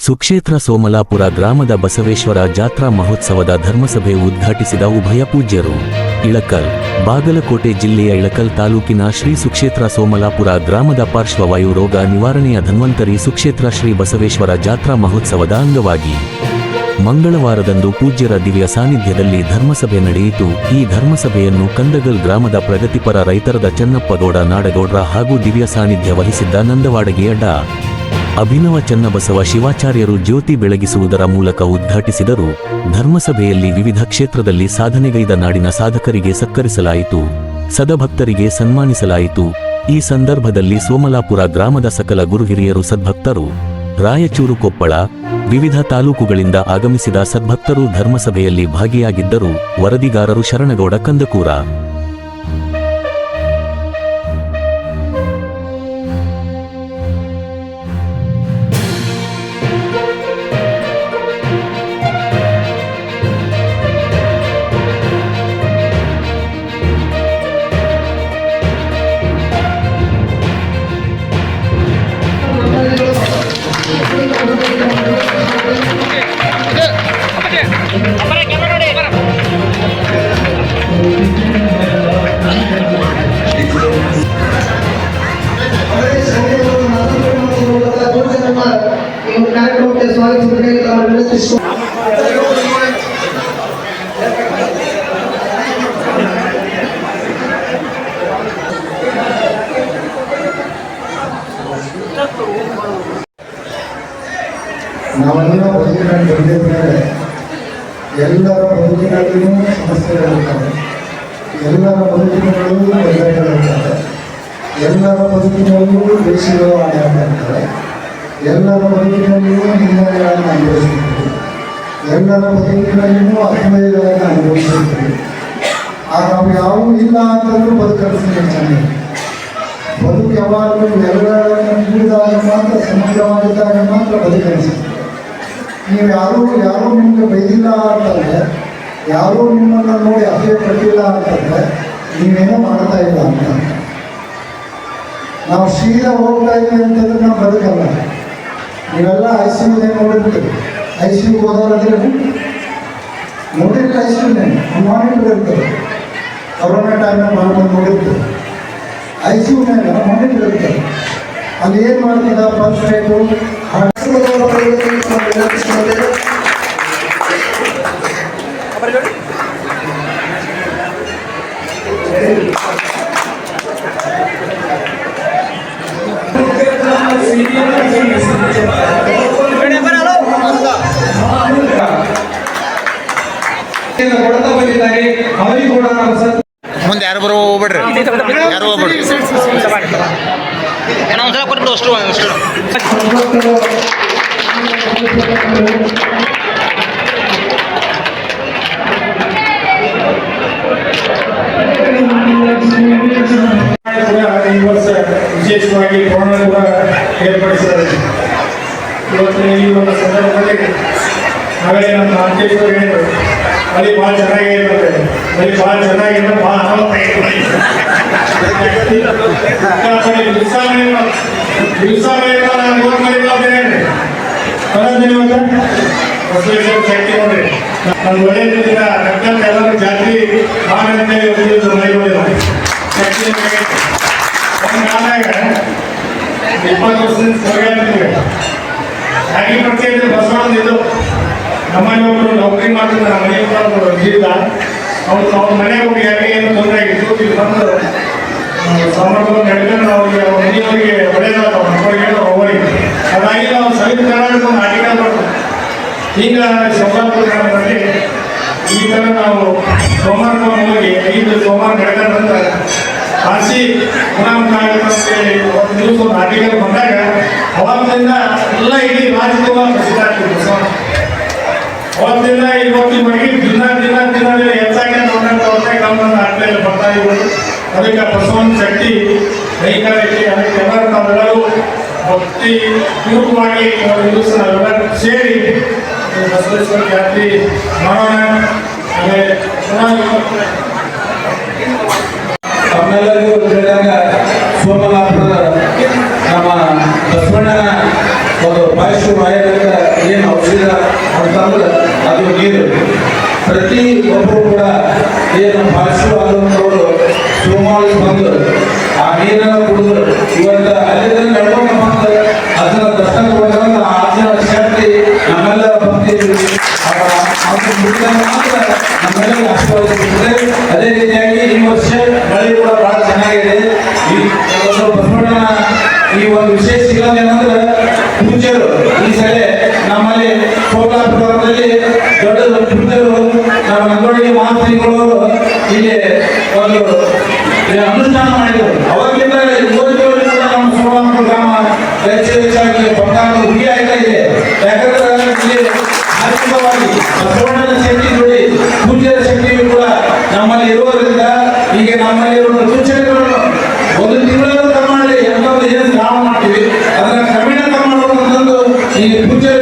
ಸುಕ್ಷೇತ್ರ ಸೋಮಲಾಪುರ ಗ್ರಾಮದ ಬಸವೇಶ್ವರ ಜಾತ್ರಾ ಮಹೋತ್ಸವದ ಧರ್ಮಸಭೆ ಉದ್ಘಾಟಿಸಿದ ಉಭಯ ಪೂಜ್ಯರು. ಇಳಕಲ್. ಬಾಗಲಕೋಟೆ ಜಿಲ್ಲೆಯ ಇಳಕಲ್ ತಾಲೂಕಿನ ಶ್ರೀ ಸುಕ್ಷೇತ್ರ ಸೋಮಲಾಪುರ ಗ್ರಾಮದ ಪಾರ್ಶ್ವವಾಯು ರೋಗ ನಿವಾರಣೆಯ ಧನ್ವಂತರಿ ಸುಕ್ಷೇತ್ರ ಶ್ರೀ ಬಸವೇಶ್ವರ ಜಾತ್ರಾ ಮಹೋತ್ಸವದ ಅಂಗವಾಗಿ ಮಂಗಳವಾರದಂದು ಪೂಜ್ಯರ ದಿವ್ಯ ಸಾನ್ನಿಧ್ಯದಲ್ಲಿ ಧರ್ಮಸಭೆ ನಡೆಯಿತು. ಈ ಧರ್ಮಸಭೆಯನ್ನು ಕಂದಗಲ್ ಗ್ರಾಮದ ಪ್ರಗತಿಪರ ರೈತರದ ಚನ್ನಪ್ಪಗೌಡ ನಾಡಗೌಡ್ರ ಹಾಗೂ ದಿವ್ಯ ಸಾನ್ನಿಧ್ಯ ವಹಿಸಿದ್ದ ನಂದವಾಡಗೆಯ ಡಾ. ಅಭಿನವ ಚನ್ನಬಸವ ಶಿವಾಚಾರ್ಯರು ಜ್ಯೋತಿ ಬೆಳಗಿಸುವುದರ ಮೂಲಕ ಉದ್ಘಾಟಿಸಿದರು. ಧರ್ಮಸಭೆಯಲ್ಲಿ ವಿವಿಧ ಕ್ಷೇತ್ರದಲ್ಲಿ ಸಾಧನೆಗೈದ ನಾಡಿನ ಸಾಧಕರಿಗೆ ಸತ್ಕರಿಸಲಾಯಿತು, ಸದಭಕ್ತರಿಗೆ ಸನ್ಮಾನಿಸಲಾಯಿತು. ಈ ಸಂದರ್ಭದಲ್ಲಿ ಸೋಮಲಾಪುರ ಗ್ರಾಮದ ಸಕಲ ಗುರುಹಿರಿಯರು, ಸದ್ಭಕ್ತರು, ರಾಯಚೂರು, ಕೊಪ್ಪಳ, ವಿವಿಧ ತಾಲೂಕುಗಳಿಂದ ಆಗಮಿಸಿದ ಸದ್ಭಕ್ತರು ಧರ್ಮಸಭೆಯಲ್ಲಿ ಭಾಗಿಯಾಗಿದ್ದರು. ವರದಿಗಾರರು ಶರಣಗೌಡ ಕಂದಕೂರ. ನಾವೆಲ್ಲ ಬದುಕಿನಲ್ಲಿ ಬಂದಿದ್ದ ಮೇಲೆ ಎಲ್ಲರ ಬದುಕಿನಲ್ಲೂ ಸಮಸ್ಯೆಗಳಿರ್ತವೆ, ಎಲ್ಲರ ಬದುಕಿನಲ್ಲೂ ತೊಂದರೆಗಳಿರ್ತವೆ, ಎಲ್ಲರ ಬದುಕಿನಲ್ಲೂ ದೇಶಗಳು ಆಡಾಡ್ತಾರೆ, ಎಲ್ಲರ ಬದುಕಿನಲ್ಲಿಯೂ ಹಿನ್ನಡೆಗಳನ್ನು ಅನುಭವಿಸ್ತೀವಿ, ಎಲ್ಲರ ಬದುಕಿನಲ್ಲಿಯೂ ಅನ್ವಯಗಳನ್ನು ಅನುಭವಿಸ್ತೀವಿ. ನಾವು ಯಾವೂ ಇಲ್ಲ ಅಂತಂದ್ರೂ ಬದುಕರಿಸ್ತೀವಿ. ಚೆನ್ನಾಗಿ ಬದುಕು ಯಾವಾಗಲೂ ಎಲ್ಲರನ್ನು ಕೂಡಿದಾಗ ಮಾತ್ರ, ಸಮಗ್ರವಾಗಿದ್ದಾಗ ಮಾತ್ರ ಬದುಕರಿಸ್ತೀವಿ. ನೀವು ಯಾರೂ ನಿಮಗೆ ಬೈದಿಲ್ಲ ಅಂತಂದರೆ, ಯಾರೂ ನಿಮ್ಮನ್ನು ನೋಡಿ ಅಸಹ್ಯ ಪಟ್ಟಿಲ್ಲ ಅಂತಂದರೆ ನೀವೇನೋ ಮಾಡ್ತಾ ಇಲ್ಲ ಅಂತ. ನಾವು ಸೀದಾ ಹೋಗ್ತಾ ಇದ್ದೀವಿ ಅಂತಂದ್ರೆ ನಾವು ಬದುಕಲ್ಲ. ನೀವೆಲ್ಲ ICUನೇ ನೋಡಿರ್ತೀವಿ. ICU ಹೋದವರಾದ್ರೆ ನೋಡಿರ್ತೀವಿ. ICUನೇ ಮಾನಿಟರ್ ಇರ್ತದೆ. ಕೊರೋನಾ ಟೈಮ್ನಾಗ ಮಾಡ್ಕೊಂಡು ನೋಡಿರ್ತೀವಿ. ICUನಾಗ ಮಾನಿಟರ್ ಇರ್ತದೆ. ಅಲ್ಲಿ ಏನು ಮಾಡ್ತದ ಪಲ್ಸ್ ರೇಟು ಮುಂದೆ ಯಾರು ಬರೋ ಹೋಗ್ಬೇಡ್ರಿ, ಯಾರು ಹೋಗ್ಬೇಡ್ರಿ. ಒಂದ್ಸಲ ಕೊಟ್ಬಿಡು ಅಷ್ಟು ಈ ವರ್ಷ ವಿಶೇಷವಾಗಿ ಕೊರೋನಾ ಕೂಡ ಏರ್ಪಡಿಸಿದ್ದಾರೆ. ಇವತ್ತು ಈ ಒಂದು ಸಂದರ್ಭದಲ್ಲಿ ನಾವೇ ನಮ್ಮ ಅಂಕೇಶ್ವರ ಹೇಳಿದ್ರು, ಅಲ್ಲಿ ಭಾಳ ಚೆನ್ನಾಗಿ ಇರ್ತದೆ, ಅಲ್ಲಿ ಭಾಳ ಚೆನ್ನಾಗಿರೋ ಭಾಳ ಬಸವೇಶ್ವರ ಶಕ್ತಿ ನೋಡ್ರಿ. ನಾನು ಒಳ್ಳೆಯದಿಂದ ರಕ್ತ ಎಲ್ಲರೂ ಜಾತಿ ಮಾಡಂತೇಳಿ ಶಕ್ತಿ ಕಾಲಾಗ 20 ವರ್ಷದಿಂದ ಸರಿಯಾಗ್ತೀವಿ. ಹಾಗೆ ಬರ್ತಿದ್ರೆ ಬಸವಣ್ಣ ಇದು ನಮ್ಮನೆ ಒಬ್ಬರು ನೌಕರಿ ಮಾಡ್ತಿದ್ದ, ನಮ್ಮ ಮನೆ ಒಬ್ಬರು ಜೀವಿತ. ಅವ್ರ ಮನೆಗೆ ಹೋಗಿ ಯಾರಿಗೆ ಏನು ತೊಂದರೆ ಆಗಿತ್ತು, ಇಲ್ಲಿ ಬಂದು ಸಂಬಂಧವನ್ನು ನಡ್ಕೊಂಡು ಅವ್ರಿಗೆ ಮನೆಯವರಿಗೆ ಒಳ್ಳೆಯದಾದ ಮಕ್ಕಳಿಗೆ ಅವರಿಗೆ ಅದಾಗಿ ನಾವು ಸವಿತ ಕರ್ನಾಟಕ ಒಂದು ಆಟಿಕೆ ಮಾಡ್ತೀವಿ. ಈಗ ಸೋಮವಾರ ಗ್ರಾಮದಲ್ಲಿ ಈ ಥರ ನಾವು ಸೋಮವಾರ ಹೋಗಿ 5 ಸೋಮವಾರ ನಡ್ಕೊಂಡು ಬಂದ ಕಾಶಿ ಗುಣಮುಖ ಅಂತೇಳಿ ಒಂದು ದಿವಸ ಒಂದು ಆಟಿಕೆ ಬಂದಾಗ ಅವಾಗಿಂದ ಎಲ್ಲ ಇಡೀ ರಾಜ್ಯದ ಪ್ರಸಿದ್ಧ ಆಗ್ತದೆ ಬಸವಣ್ಣ. ಅವತ್ತಿಂದ ಇವತ್ತಿನವರೆಗೆ ದಿನ ಹೆಚ್ಚಾಗಿ ನಮ್ಮನ್ನು ಆಟದಲ್ಲಿ ಬರ್ತಾ ಇರ್ಬೋದು. ಅದಕ್ಕೆ ಬಸವನ ಶಕ್ತಿ ಕೈಗಾರಿಕೆ ಅದಕ್ಕೆ ಎಲ್ಲರೂ ನಾವೆಲ್ಲರೂ ಭಕ್ತಿ ಪೂರ್ವಕವಾಗಿ ಒಂದು ದಿವಸ ನಾವೆಲ್ಲರೂ ಸೇರಿ ಬಸವೇಶ್ವರ ಜಾತ್ರೆ ಮಾಡೋಣ. ತಮ್ಮೆಲ್ಲರಿಗೂ ಹೇಳಿದಾಗ ಸೋಮಲಾಪುರದ ನಮ್ಮ ಬಸವಣ್ಣನ ಒಂದು ಪಾರ್ಶ್ವವಾಯುವಿನಿಂದ ಬೆಳೆಸಿದ ಅಂತಂದ್ರೆ ಅದು ನೀರು. ಪ್ರತಿ ಒಬ್ಬರು ಕೂಡ ಏನು ಭಾಷೆವಾದಂಥವರು ಶಿವಮೊಗ್ಗ ಬಂದು ಆ ನೀರನ್ನು ಕುಡಿದು ಇವತ್ತು ಅಲ್ಲಿಂದ ನಡ್ಕೊಂಡು ಬಂದು ಅದನ್ನ ದರ್ಶನ ತಗೊಂಡ್ರೆ ಆ ಅಜ್ಜನ ಶಕ್ತಿ ನಮ್ಮೆಲ್ಲರ ಭಕ್ತಿ ಮಾತ್ರ ನಮ್ಮೆಲ್ಲರಿಗೂ ಆಶೀರ್ವಾದ. ಅದೇ ರೀತಿಯಾಗಿ ಈ ವರ್ಷ ಮಳೆ ಕೂಡ ಬಹಳ ಚೆನ್ನಾಗಿದೆ. ಈ ಬಸವಣ್ಣನ ಈ ಒಂದು ವಿಶೇಷ ಇರೋದೇನಂದ್ರೆ ಪೂಜ್ಯರು ಈ ಸಲ ನಮ್ಮಲ್ಲಿ ಸೋಲಾಪುರದಲ್ಲಿ ದೊಡ್ಡ ಪೂಜ್ಯರು ನಮ್ಮ ನಂದೋಳಿಗೆ ಮಹಾಶ್ರೀಗಳು ಇಲ್ಲಿ ಒಂದು ಅನುಷ್ಠಾನ ಮಾಡಿದರು. ಅವಾಗಿಂದ ಇವತ್ತಿಗೂ ಕೂಡ ನಮ್ಮ ಸೋಲಾಪುರ ಗ್ರಾಮ ಹೆಚ್ಚಾಗಿ ಬಂಗಾರದ ಹುಡಿ ಆಗ್ತಾ ಇದೆ. ಯಾಕಂದ್ರೆ ಇಲ್ಲಿ ಆರ್ಥಿಕವಾಗಿ ಬಸವಣ್ಣನ ಶಕ್ತಿ ಜೋಡಿ ಪೂಜ್ಯರ ಶಕ್ತಿಯು ಕೂಡ ನಮ್ಮಲ್ಲಿ ಇರುವುದರಿಂದ ಈಗ ನಮ್ಮಲ್ಲಿ ಇರುವ ಸೂಚನೆಗಳನ್ನು ಒಂದು ತಿಂಗಳನ್ನು ಕಮ್ಮಿ ಮಾಡಿ ಎಂತ ಏನು ಗ್ರಾಮ ಮಾಡ್ತೀವಿ ಅದನ್ನ ಕ್ರಮೇಣ ಕಮ್ಮಿ ಮಾಡುವಂತಂದು ಈ ಪೂಜ್ಯರ